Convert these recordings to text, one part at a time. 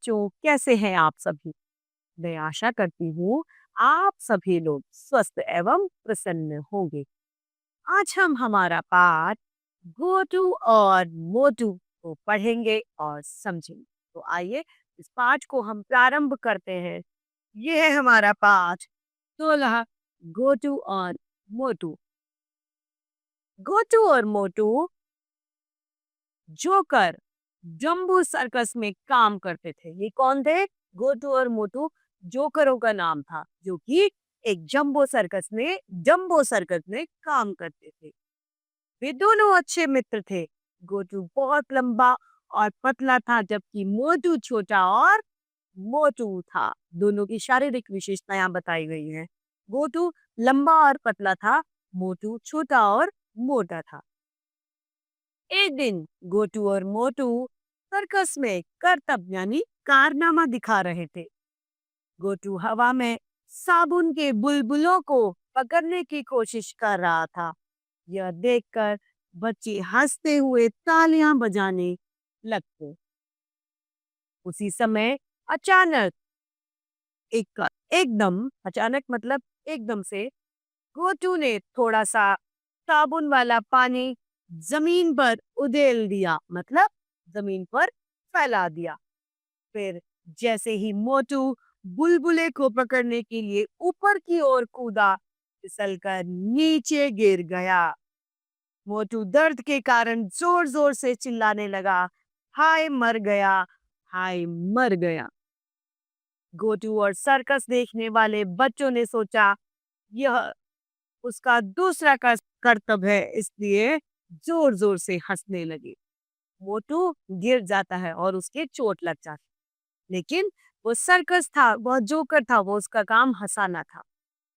बच्चों, कैसे हैं आप सभी? मैं आशा करती हूँ आप सभी लोग स्वस्थ एवं प्रसन्न होंगे। आज हम हमारा पाठ गोटू और मोटू को पढ़ेंगे और समझेंगे। तो आइए इस पाठ को हम प्रारंभ करते हैं। ये है हमारा पाठ 16 गोटू और मोटू। गोटू और मोटू जोकर जम्बू सर्कस में काम करते थे। ये कौन थे? गोटू और मोटू जोकरों का नाम था, जो कि एक जम्बो सर्कस में काम करते थे। वे दोनों अच्छे मित्र थे। गोटू बहुत लंबा और पतला था, जबकि मोटू छोटा और मोटू था। दोनों की शारीरिक विशेषताएं बताई गई हैं। गोटू लंबा और पतला था, मोटू छोटा और मोटा था। एक दिन गोटू और मोटू सर्कस में करतब यानी कारनामा दिखा रहे थे। गोटू हवा में साबुन के बुलबुलों को पकड़ने की कोशिश कर रहा था। यह देखकर बच्चे हंसते हुए तालियां बजाने लगते। उसी समय अचानक एकदम अचानक मतलब एकदम से गोटू ने थोड़ा सा साबुन वाला पानी जमीन पर उधेल दिया, मतलब जमीन पर फैला दिया। फिर जैसे ही मोटू बुलबुले को पकड़ने के लिए ऊपर की ओर कूदा, फिसलकर नीचे गिर गया। मोटू दर्द के कारण जोर जोर से चिल्लाने लगा, हाय मर गया, हाय मर गया। गोटू और सर्कस देखने वाले बच्चों ने सोचा यह उसका दूसरा कर्तव्य है, इसलिए जोर जोर से हंसने लगे। मोटू गिर जाता है और उसके चोट लग जाती, लेकिन वो सर्कस था, वो जोकर था, वो उसका काम हंसाना था।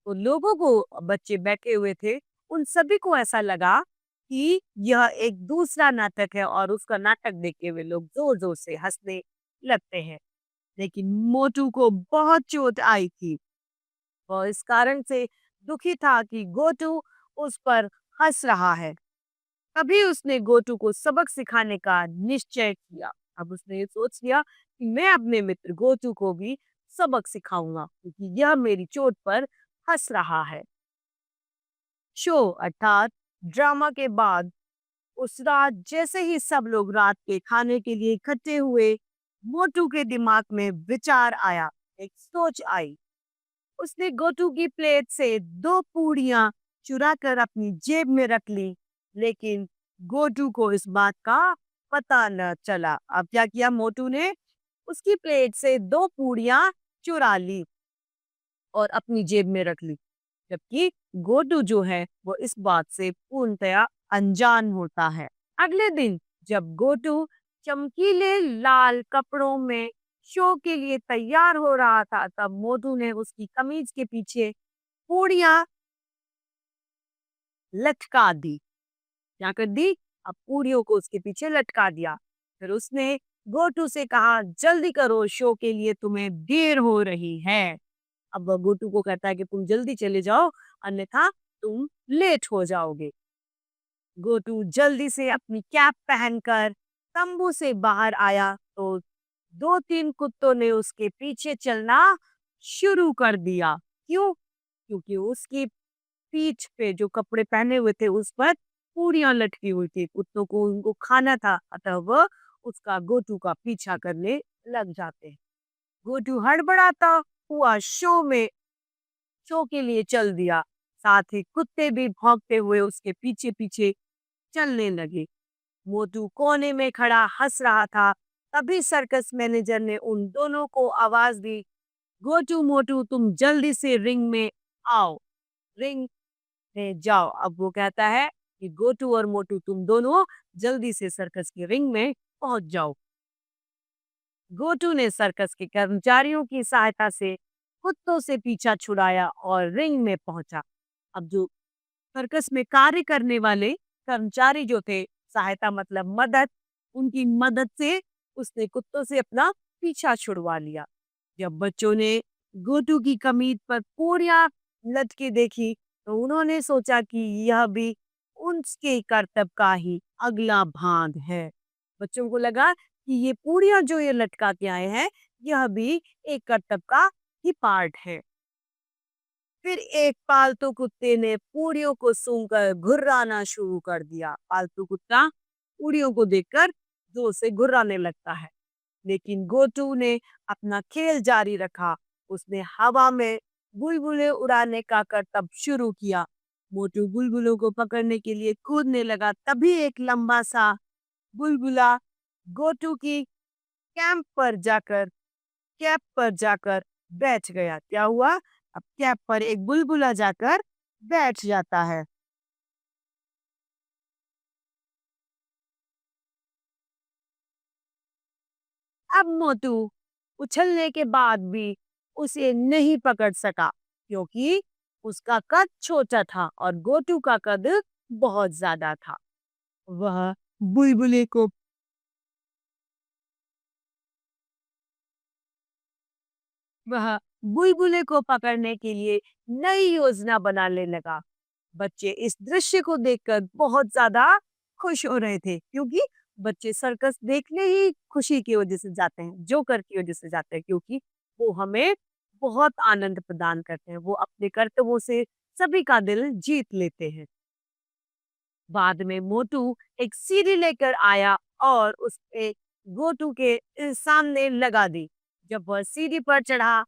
तो लोगों को, बच्चे बैठे हुए थे, उन सभी को ऐसा लगा कि यह एक दूसरा नाटक है और उसका नाटक देख के वे लोग जोर जोर से हंसने लगते हैं। लेकिन मोटू को बहुत चोट आई थी और इस कारण से दुखी था कि गोटू उस पर हंस रहा है। तभी उसने गोटू को सबक सिखाने का निश्चय किया। अब उसने ये सोच लिया कि मैं अपने मित्र गोटू को भी सबक सिखाऊंगा, क्योंकि यह मेरी चोट पर हंस रहा है। शो अर्थात ड्रामा के बाद उस रात जैसे ही सब लोग रात के खाने के लिए इकट्ठे हुए, मोटू के दिमाग में विचार आया, एक सोच आई। उसने गोटू की प्लेट से दो पूड़ियां चुरा कर अपनी जेब में रख ली, लेकिन गोटू को इस बात का पता न चला। अब क्या किया मोटू ने? उसकी प्लेट से दो पूड़ियां चुरा ली और अपनी जेब में रख ली, जबकि गोटू जो है वो इस बात से पूर्णतया अनजान होता है। अगले दिन जब गोटू चमकीले लाल कपड़ों में शो के लिए तैयार हो रहा था, तब मोटू ने उसकी कमीज के पीछे पूड़ियां लटका दी। क्या कर दी? अब पूड़ियों को उसके पीछे लटका दिया। फिर उसने गोटू से कहा, जल्दी करो, शो के लिए तुम्हें देर हो रही है। अब वह गोटू को कहता है कि तुम जल्दी चले जाओ, अन्यथा तुम लेट हो जाओगे। गोटू जल्दी से अपनी कैप पहनकर तंबू से बाहर आया तो दो तीन कुत्तों ने उसके पीछे चलना शुरू कर दिया। क्यों? क्योंकि उसकी पीठ पे जो कपड़े पहने हुए थे उस पर पूरियां लटकी हुई थी। कुत्तों को उनको खाना था, अतः वह उसका गोटू का पीछा करने लग जाते हैं। गोटू हड़बड़ाता हुआ शो के लिए चल दिया। साथ ही कुत्ते भी भौंकते हुए उसके पीछे पीछे चलने लगे। मोटू कोने में खड़ा हंस रहा था। तभी सर्कस मैनेजर ने उन दोनों को आवाज दी, गोटू मोटू तुम जल्दी से रिंग में आओ, रिंग में जाओ। अब वो कहता है कि गोटू और मोटू तुम दोनों जल्दी से सर्कस की रिंग में पहुंच जाओ। गोटू ने सर्कस के कर्मचारियों की सहायता से कुत्तों से पीछा छुड़ाया और रिंग में पहुंचा। अब जो सर्कस में कार्य करने वाले कर्मचारी जो थे, सहायता मतलब मदद, उनकी मदद से उसने कुत्तों से अपना पीछा छुड़वा लिया। जब बच्चों ने गोटू की कमीज पर पूरियां लटके देखी, तो उन्होंने सोचा कि यह भी उनके कर्तव्य का ही अगला भाग है। बच्चों को लगा कि ये पूरियां जो ये लटका के आए हैं, यह भी एक करतब का ही पार्ट है। फिर एक पालतू कुत्ते ने पूरियों को सूंघकर घुर्राना शुरू कर दिया। पालतू कुत्ता पूरियों को देखकर जोर से घुर्राने लगता है, लेकिन गोटू ने अपना खेल जारी रखा। उसने हवा में बुलबुले उड़ाने का करतब शुरू किया। मोटू बुलबुलों को पकड़ने के लिए कूदने लगा। तभी एक लंबा सा बुलबुला गोटू की कैंप पर जाकर कैप पर जाकर बैठ गया। क्या हुआ? अब कैप पर एक बुलबुला जाकर बैठ जाता है। अब मोटू उछलने के बाद भी उसे नहीं पकड़ सका, क्योंकि उसका कद छोटा था और गोटू का कद बहुत ज्यादा था। वह बुलबुले को वह बुलबुले को पकड़ने के लिए नई योजना बनाने लगा। बच्चे इस दृश्य को देखकर बहुत ज्यादा खुश हो रहे थे, क्योंकि बच्चे सर्कस देखने ही खुशी की वजह से जाते हैं, जोकर की वजह से जाते हैं, क्योंकि वो हमें बहुत आनंद प्रदान करते हैं। वो अपने करतबों से सभी का दिल जीत लेते हैं। बाद में मोटू एक सीढ़ी लेकर आया और उस पे गोटू के सामने लगा दी। जब वह सीढ़ी पर चढ़ा,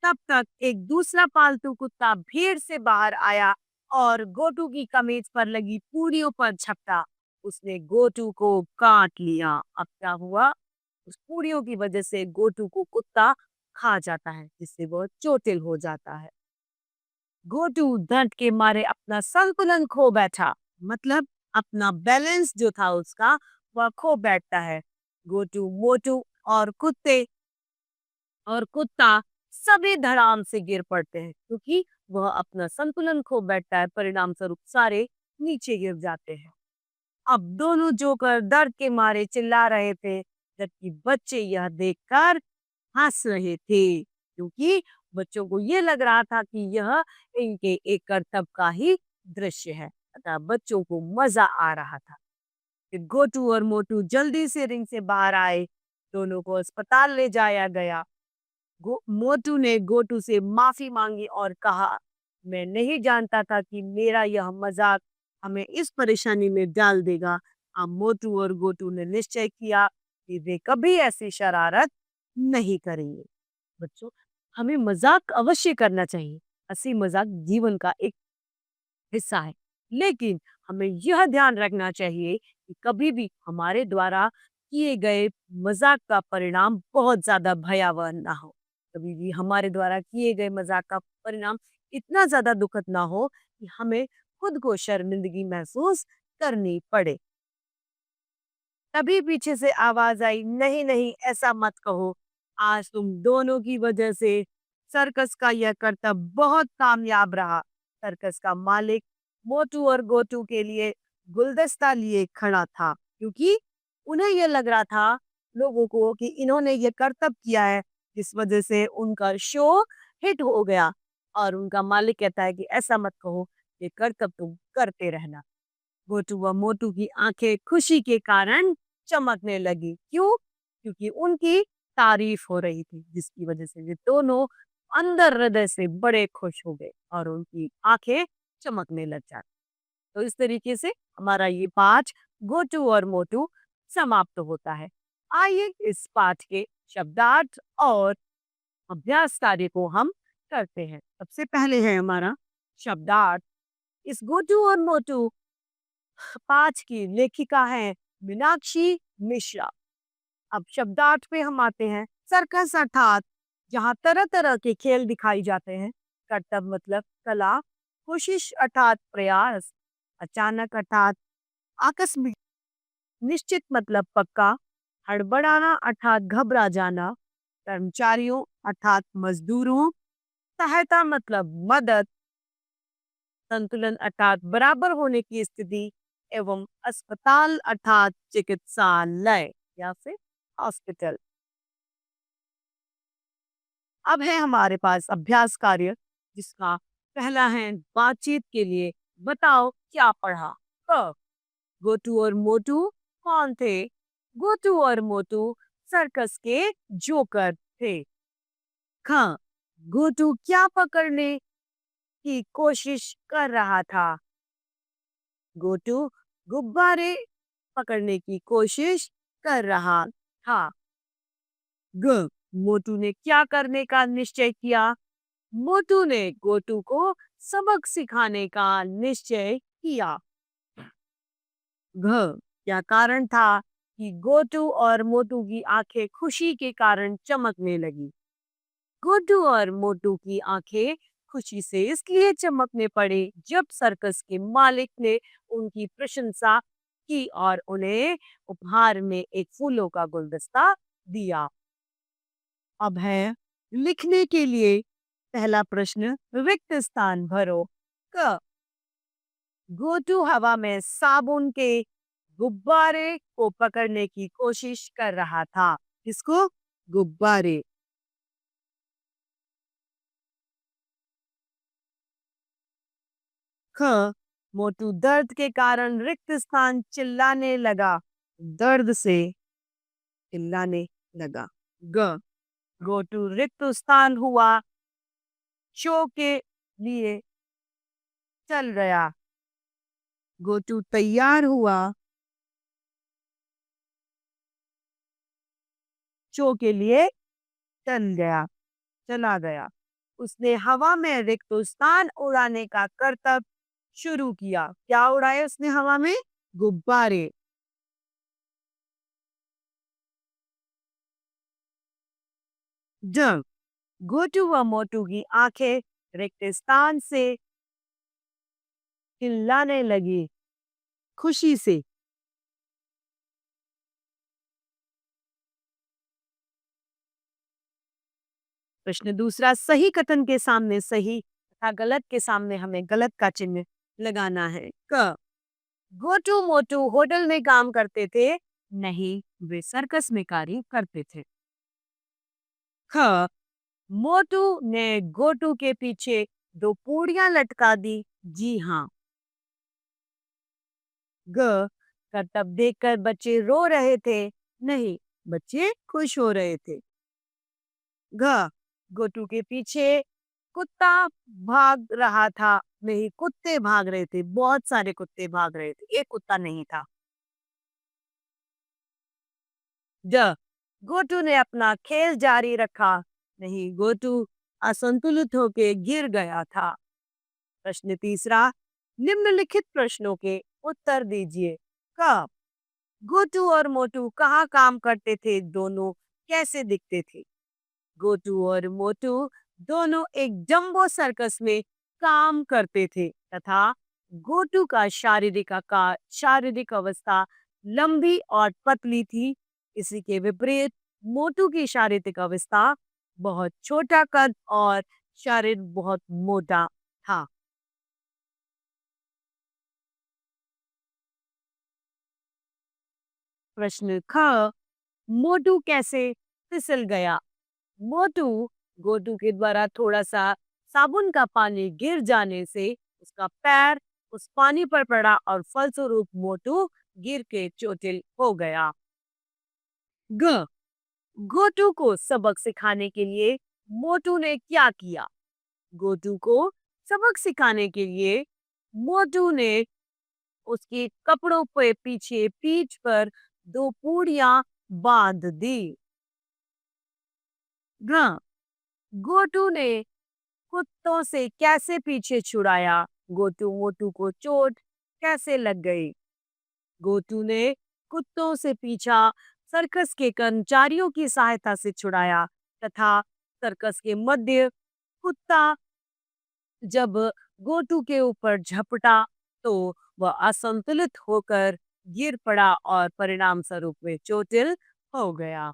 तब तक एक दूसरा पालतू कुत्ता भीड़ से बाहर आया और गोटू की कमीज पर लगी पूरियों पर झपटा। उसने गोटू को काट लिया। अब क्या हुआ? उस पूरियों की वजह से गोटू को कुत्ता खा जाता है, जिससे वह चोटिल हो जाता है। गोटू दर्द के मारे अपना संतुलन खो बैठा, मतलब अपना बैलेंस जो था उसका, वह खो बैठता है। गोटू, मोटू और कुत्ता सभी धड़ाम से गिर पड़ते हैं, क्योंकि वह अपना संतुलन खो बैठता है। परिणाम स्वरूप सारे नीचे गिर जाते हैं। अब दोनों जोकर दर्द के मारे चिल्ला रहे थे, जबकि बच्चे यह देखकर हंस रहे थे, क्योंकि बच्चों को ये लग रहा था कि यह इनके एक करतब का ही दृश्य है। अतः बच्चों को मजा आ रहा था। फिर गोटू और मोटू जल्दी से रिंग से बाहर आए। दोनों को अस्पताल ले जाया गया। मोटू ने गोटू से माफी मांगी और कहा, मैं नहीं जानता था कि मेरा यह मजाक हमें इस परेशानी में डाल देगा। अब मोटू और गोटू ने निश्चय किया कि वे कभी ऐसी शरारत नहीं करेंगे। बच्चों, हमें मजाक अवश्य करना चाहिए। हंसी मजाक जीवन का एक हिस्सा है, लेकिन हमें यह ध्यान रखना चाहिए कि कभी भी हमारे द्वारा किए गए मजाक का परिणाम बहुत ज्यादा भयावह ना हो। कभी भी हमारे द्वारा किए गए मजाक का परिणाम इतना ज्यादा दुखद ना हो कि हमें खुद को शर्मिंदगी महसूस करनी पड़े। तभी पीछे से आवाज आई, नहीं नहीं, ऐसा मत कहो। आज तुम दोनों की वजह से सर्कस का यह करतब बहुत कामयाब रहा। सर्कस का मालिक मोटू और गोटू के लिए गुलदस्ता लिए खड़ा था, क्योंकि उन्हें यह लग रहा था, लोगों को, कि इन्होंने ये करतब किया है, जिस वजह से उनका शो हिट हो गया। और उनका मालिक कहता है कि ऐसा मत कहो, ये करतब तुम करते रहना। गोटू व मोटू की आंखें खुशी के कारण चमकने लगी। क्यों? क्योंकि उनकी तारीफ हो रही थी, जिसकी वजह से वे दोनों अंदर हृदय से बड़े खुश हो गए और उनकी आंखें चमकने लग जाती। तो इस तरीके से हमारा ये पाठ गोटू और मोटू समाप्त होता है। आइए इस पाठ के शब्दार्थ और अभ्यास कार्य को हम करते हैं। सबसे पहले है हमारा शब्दार्थ। इस गोटू और मोटू पाठ की लेखिका है मीनाक्षी मिश्रा। अब शब्दार्थ पे हम आते हैं। सर्कस अर्थात जहाँ तरह तरह के खेल दिखाई जाते हैं। करतब मतलब कला। कोशिश अर्थात प्रयास। अचानक अर्थात आकस्मिक। निश्चित मतलब पक्का। हड़बड़ाना अर्थात घबरा जाना। कर्मचारियों अर्थात मजदूरों। सहायता मतलब मदद। संतुलन अर्थात बराबर होने की स्थिति। एवं अस्पताल अर्थात चिकित्सालय या फिर हॉस्पिटल। अब है हमारे पास अभ्यास कार्य, जिसका पहला है बातचीत के लिए बताओ क्या पढ़ा। क, गोटू और मोटू कौन थे? गोटू और मोटू सर्कस के जोकर थे। ख गोटू क्या पकड़ने की कोशिश कर रहा था? गोटू गुब्बारे पकड़ने की कोशिश कर रहा था। ग मोटू ने क्या करने का निश्चय किया? मोटू ने गोटू को सबक सिखाने का निश्चय किया। घ क्या कारण था कि गोटू और मोटू की आंखें खुशी के कारण चमकने लगी? गोटू और मोटू की आंखें खुशी से इसलिए चमकने पड़ी जब सर्कस के मालिक ने उनकी प्रशंसा की और उन्हें उपहार में एक फूलों का गुलदस्ता दिया। अब है लिखने के लिए पहला प्रश्न, रिक्त स्थान भरो। क गोटू हवा में साबुन के गुब्बारे को पकड़ने की कोशिश कर रहा था। किसको? गुब्बारे। ख मोटू दर्द के कारण रिक्त स्थान चिल्लाने लगा। दर्द से चिल्लाने लगा। ग गोटू रिक्त स्थान हुआ, शो के लिए चल गया। गोटू तैयार हुआ, शो के लिए चल गया चला गया। उसने हवा में रिक्त स्थान उड़ाने का करतब शुरू किया। क्या उड़ाए उसने हवा में? गुब्बारे। जब गोटू व मोटू की आंखें रिक्त स्थान से चिल्लाने लगी खुशी से। प्रश्न दूसरा, सही कथन के सामने सही तथा गलत के सामने हमें गलत का चिन्ह लगाना है। क गोटू मोटू होटल में काम करते थे? नहीं, वे सर्कस में कार्य करते थे। ख मोटू ने गोटू के पीछे दो पूड़ियां लटका दी। जी हाँ। ग करतब देखकर बच्चे रो रहे थे? नहीं, बच्चे खुश हो रहे थे। घ गोटू के पीछे कुत्ता भाग रहा था? नहीं, कुत्ते भाग रहे थे, बहुत सारे कुत्ते भाग रहे थे, एक कुत्ता नहीं था। ज गोटू ने अपना खेल जारी रखा? नहीं, गोटू असंतुलित होकर गिर गया था। प्रश्न तीसरा, निम्नलिखित प्रश्नों के उत्तर दीजिए। क गोटू और मोटू कहाँ काम करते थे? दोनों कैसे दिखते थे? गोटू और मोटू दोनों एक जंबो सर्कस में काम करते थे तथा गोटू का शारीरिक अवस्था लंबी और पतली थी। इसी के विपरीत मोटू की शारीरिक अवस्था बहुत छोटा कद और शरीर बहुत मोटा था। प्रश्न ख मोटू कैसे फिसल गया? मोटू गोटू के द्वारा थोड़ा सा साबुन का पानी गिर जाने से उसका पैर उस पानी पर पड़ा और फलस्वरूप मोटू गिर के चोटिल हो गया। ग गोटू को सबक सिखाने के लिए मोटू ने क्या किया? गोटू को सबक सिखाने के लिए मोटू ने उसके कपड़ों पे पीछे पीठ पर दो पूड़ियां बांध दी। ग गोटू ने कुत्तों से कैसे पीछे छुड़ाया? गोटू मोटू को चोट कैसे लग गई? गोटू ने कुत्तों से पीछा सर्कस के कर्मचारियों की सहायता से छुड़ाया तथा सर्कस के मध्य कुत्ता जब गोटू के ऊपर झपटा तो वह असंतुलित होकर गिर पड़ा और परिणाम स्वरूप वे चोटिल हो गया।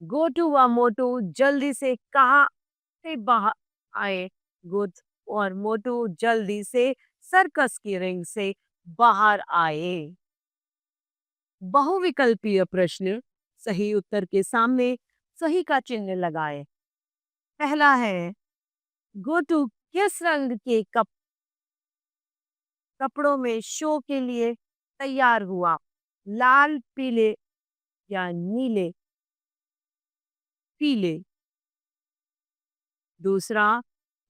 गोटू व मोटू जल्दी से कहाँ से बाहर आए? गोट और मोटू जल्दी से सर्कस की रिंग से बाहर आए। बहुविकल्पीय प्रश्न, सही उत्तर के सामने सही का चिन्ह लगाएं। पहला है, गोटू किस रंग के कपड़ों में शो के लिए तैयार हुआ? लाल, पीले, या नीले, पीले। दूसरा,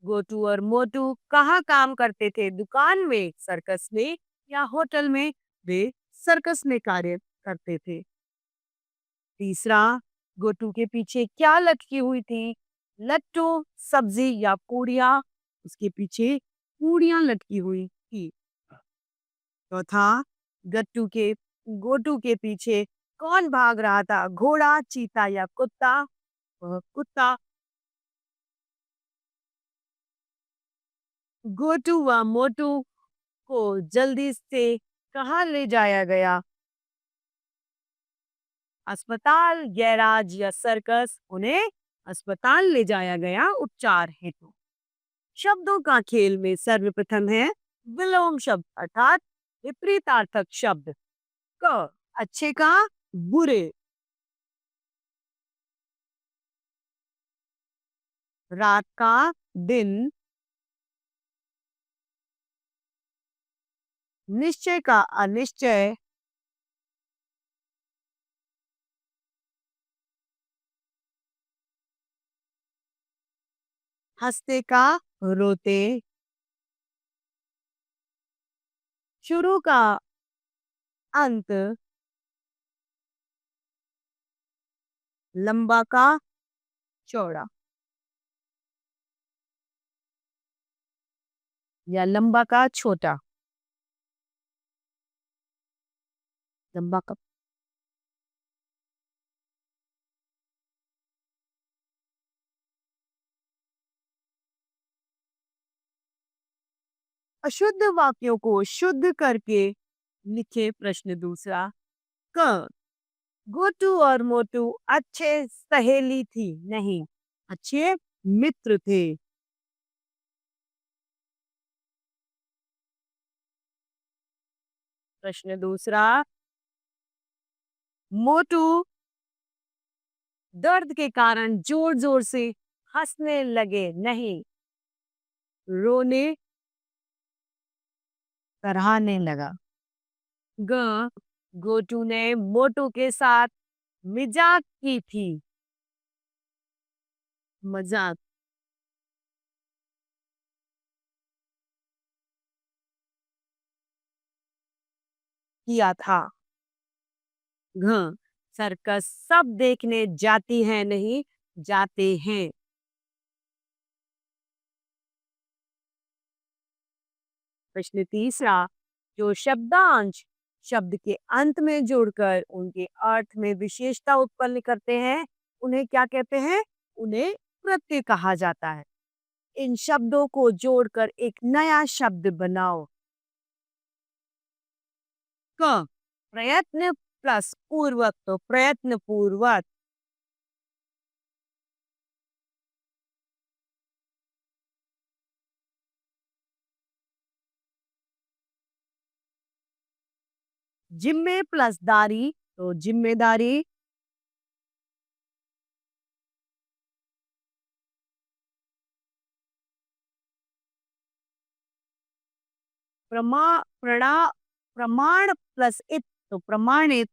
गोटू और मोटू कहाँ काम करते थे? दुकान में, सर्कस में या होटल में? वे सर्कस में कार्य करते थे। तीसरा, गोटू के पीछे क्या लटकी हुई थी? लट्टू, सब्जी या पूड़ियाँ? उसके पीछे पूड़ियाँ लटकी हुई थी। चौथा, गट्टू के गोटू के पीछे कौन भाग रहा था? घोड़ा, चीता या कुत्ता? वह कुत्ता। गोटू व मोटू को जल्दी से कहाँ ले जाया गया? अस्पताल, गैराज या सर्कस? उन्हें अस्पताल ले जाया गया उपचार हेतु। शब्दों का खेल में सर्वप्रथम है विलोम शब्द अर्थात विपरीतार्थक शब्द। क, अच्छे का बुरे, रात का दिन, निश्चय का अनिश्चय, हंसते का रोते, शुरू का अंत, लंबा का चौड़ा या लंबा का छोटा। लंबा का अशुद्ध वाक्यों को शुद्ध करके लिखे। प्रश्न दूसरा, क, गोटू और मोटू अच्छे सहेली थी? नहीं, अच्छे मित्र थे। प्रश्न दूसरा, मोटू दर्द के कारण जोर जोर से हंसने लगे? नहीं, रोने कराहने लगा। ग, गोटू ने मोटू के साथ मजाक की थी? मजाक किया था। घ, सर्कस सब देखने जाती है? नहीं, जाते हैं। प्रश्न तीसरा, जो शब्दांश शब्द के अंत में जोड़कर उनके अर्थ में विशेषता उत्पन्न करते हैं, उन्हें क्या कहते हैं? उन्हें प्रत्यय कहा जाता है। इन शब्दों को जोड़कर एक नया शब्द बनाओ। क, प्रयत्न प्लस पूर्वक, तो प्रयत्न पूर्वक। जिम्मे प्लस दारी, तो जिम्मेदारी। प्रमा प्रणा प्रमाण प्लस इत, तो प्रमाणित।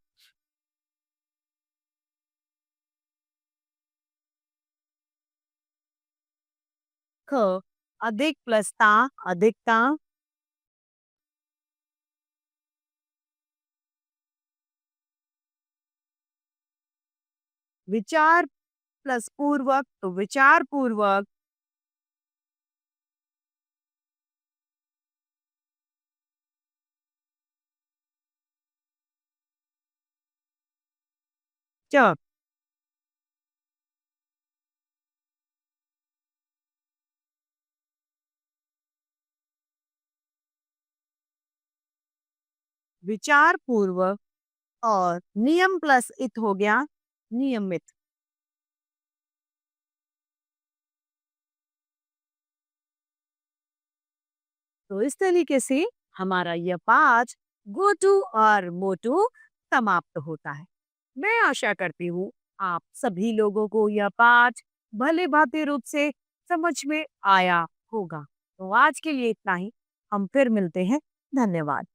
ख, अधिक प्लस ता, अधिकता। विचार प्लस पूर्वक, तो विचार पूर्वक। च, विचार पूर्वक। और नियम प्लस इत हो गया नियमित। तो इस तरीके से हमारा यह पाठ गोटू और मोटू समाप्त होता है। मैं आशा करती हूँ आप सभी लोगों को यह पाठ भले भांति रूप से समझ में आया होगा। तो आज के लिए इतना ही। हम फिर मिलते हैं। धन्यवाद।